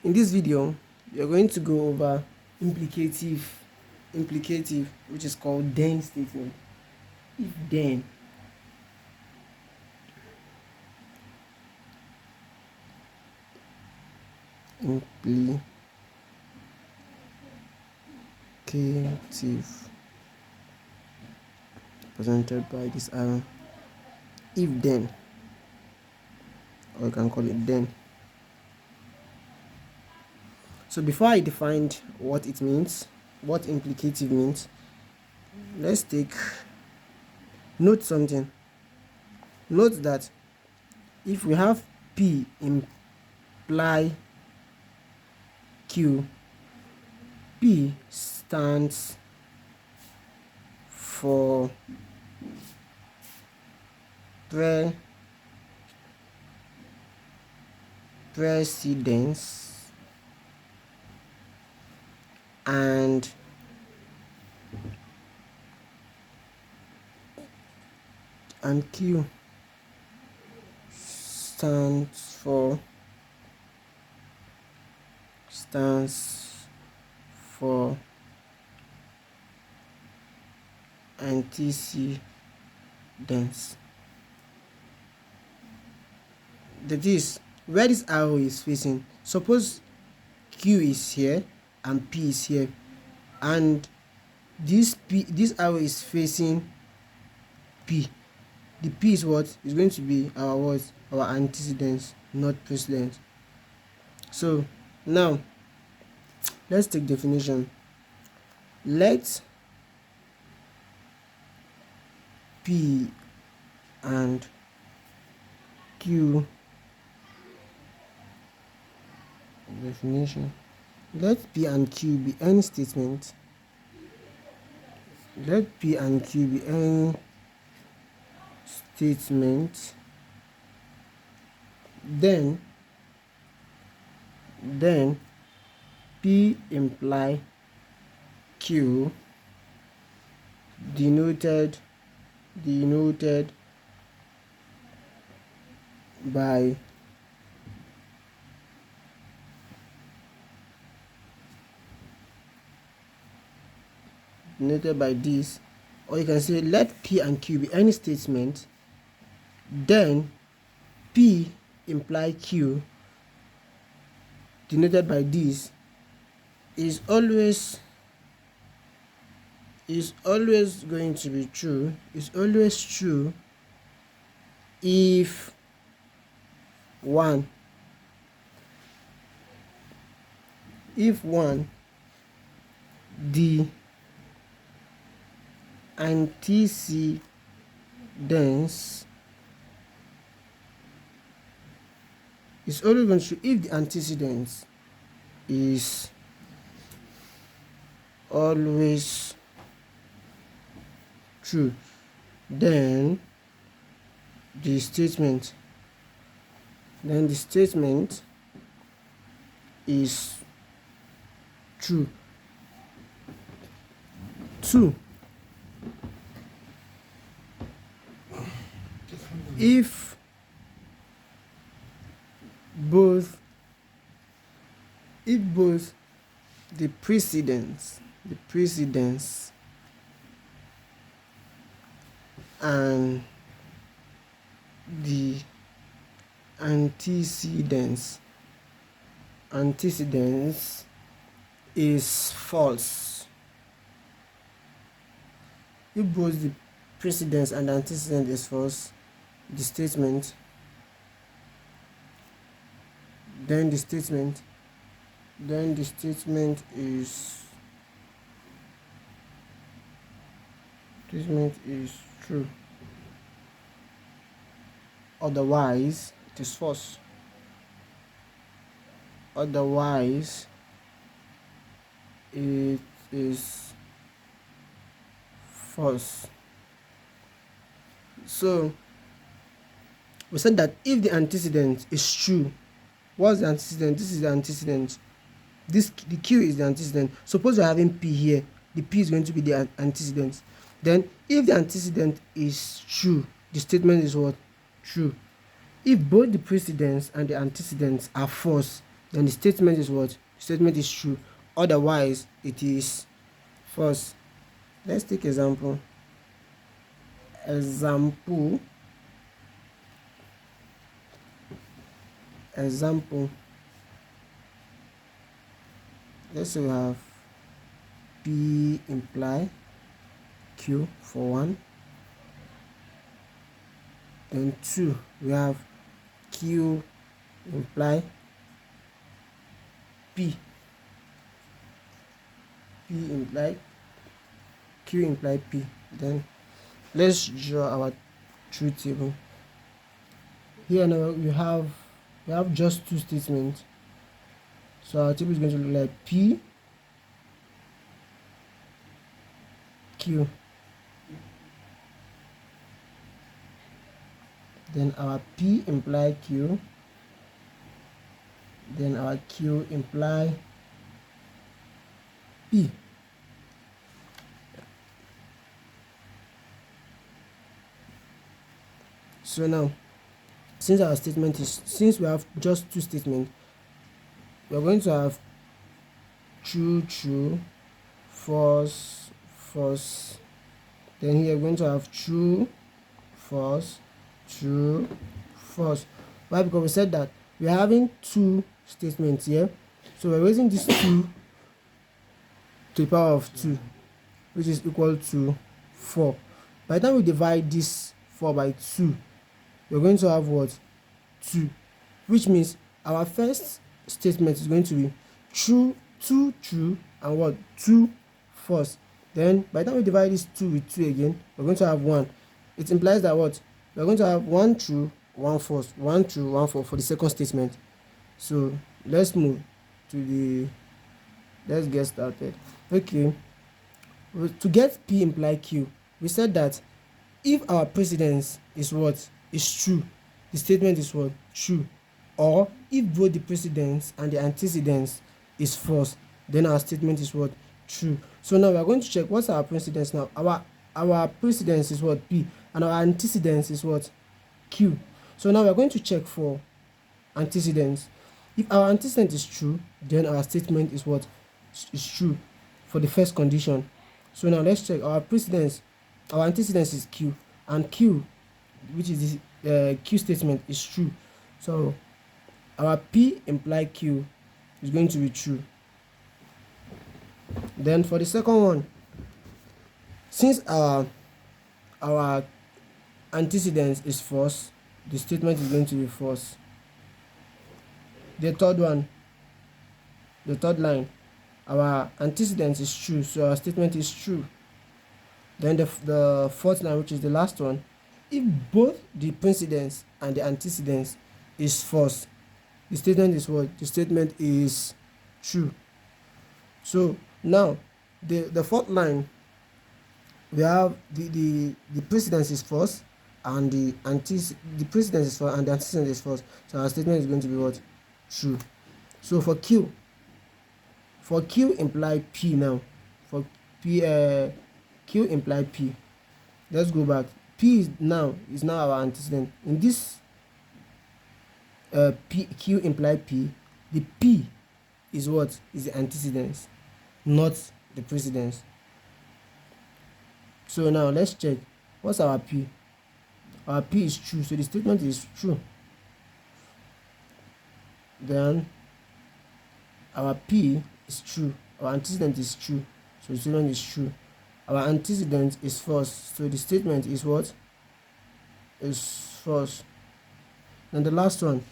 In this video, we are going to go over implicative, which is called then statement. If then. Implicative, presented by this arrow. If then, or you can call it then. So before I defined what it means, what implicative means, let's note something. Note that if we have P imply Q, P stands for precedence and Q stands for antecedents. That is where this arrow is facing. Suppose Q is here and P is here, and this arrow is facing P. The P is what is going to be our antecedents, not precedents. So now let's take definition. Let P and Q definition. Let P and Q be any statement. Let P and Q be any statement. Then P imply Q denoted by this, or you can say let P and Q be any statement, then P imply Q denoted by this is always going to be true. Is always true if one, the antecedents is always going to be true if the antecedents is always true, then the statement is true. 2. If both the precedence and the antecedents is false. If both the precedence and the antecedent is false, the statement is true. Otherwise, it is false. Otherwise, it is false. So we said that if the antecedent is true, what's the antecedent? This is the antecedent. The Q is the antecedent. Suppose you're having P here, the P is going to be the antecedent. Then if the antecedent is true, the statement is what? True. If both the precedents and the antecedents are false, then the statement is what? Statement is true, otherwise it is false. Let's take example. Example. Let's say we have P imply Q for 1, then 2 we have Q imply P. Q imply P. Then let's draw our truth table. Here now we have just two statements, so our table is going to look like P Q, then our P imply Q, then our Q imply P. So now, since we have just two statements, we are going to have true, false, false. Then here we're going to have true, false, true, false. Why? Because we said that we are having two statements here, so we're raising this 2 to the power of 2, which is equal to 4. By the time we divide this 4 by 2, we're going to have what? 2, which means our first statement is going to be true, 2 true, and what? 2 false. Then by the time we divide this 2 with 2 again, we're going to have 1. It implies that what? We're going to have 1 true, 1 false, 1 true, 1 false for the second statement. So let's get started. Okay, to get P imply Q, we said that if our precedence is what? Is true, the statement is what? True. Or if both the precedence and the antecedents is false, then our statement is what? True. So now we are going to check what's our precedence now. Our precedence is what? P, and our antecedents is what? Q. So now we are going to check for antecedents. If our antecedent is true, then our statement is what? Is true for the first condition. So now let's check our precedence. Our antecedents is Q, and Q, which is the Q statement, is true. So our P imply Q is going to be true. Then for the second one, since our antecedent is false, the statement is going to be false. The third one, the third line, our antecedent is true, so our statement is true. Then the fourth line, which is the last one, if both the precedence and the antecedents is false, the statement is what? The statement is true. So now the fourth line, we have the precedence is false and the precedence is false and the antecedent is false, so our statement is going to be what? True. So for Q imply P now. For Q imply P. Let's go back. P is now our antecedent. In this Q imply P, the P is what? Is the antecedent, not the precedence. So now let's check what's our P. Our P is true, so the statement is true. Then our P is true, our antecedent is true, so the statement is true. Our antecedent is false, so the statement is what? Is false. And the last one,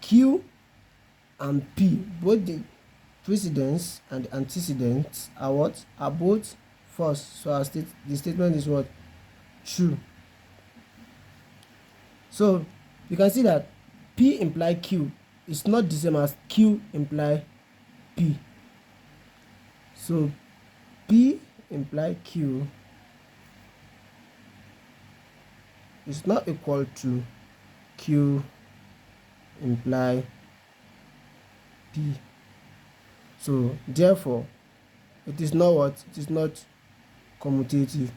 Q and P, both the precedence and the antecedents are what? Are both false, so the statement is what? True. So you can see that P imply Q is not the same as Q imply P. So P imply Q is not equal to Q imply P. So therefore it is not what? It is not commutative.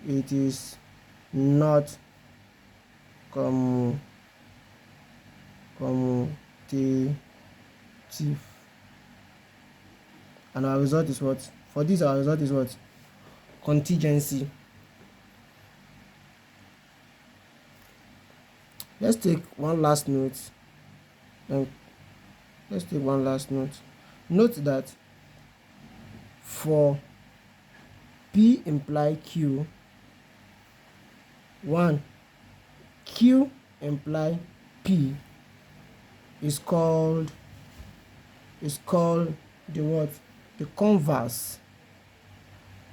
It is not commutative. And our result is what? For this, our result is what? Contingency. Let's take one last note. And let's take one last note. Note that for P imply Q, 1 Q imply P is called the what? The converse.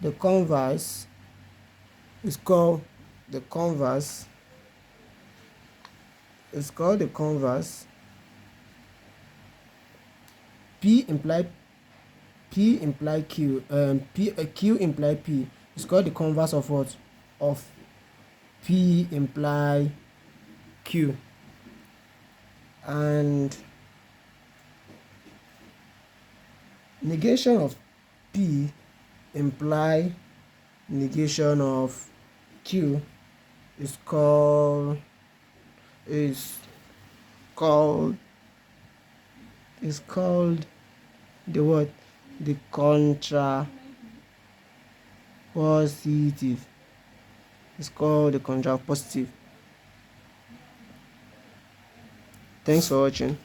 The converse is called the converse. It's called the converse. Q. Q imply P is called the converse of what? Of P imply Q. And negation of P imply negation of Q is called the what? The contrapositive. It's called the contrapositive. Thanks for watching.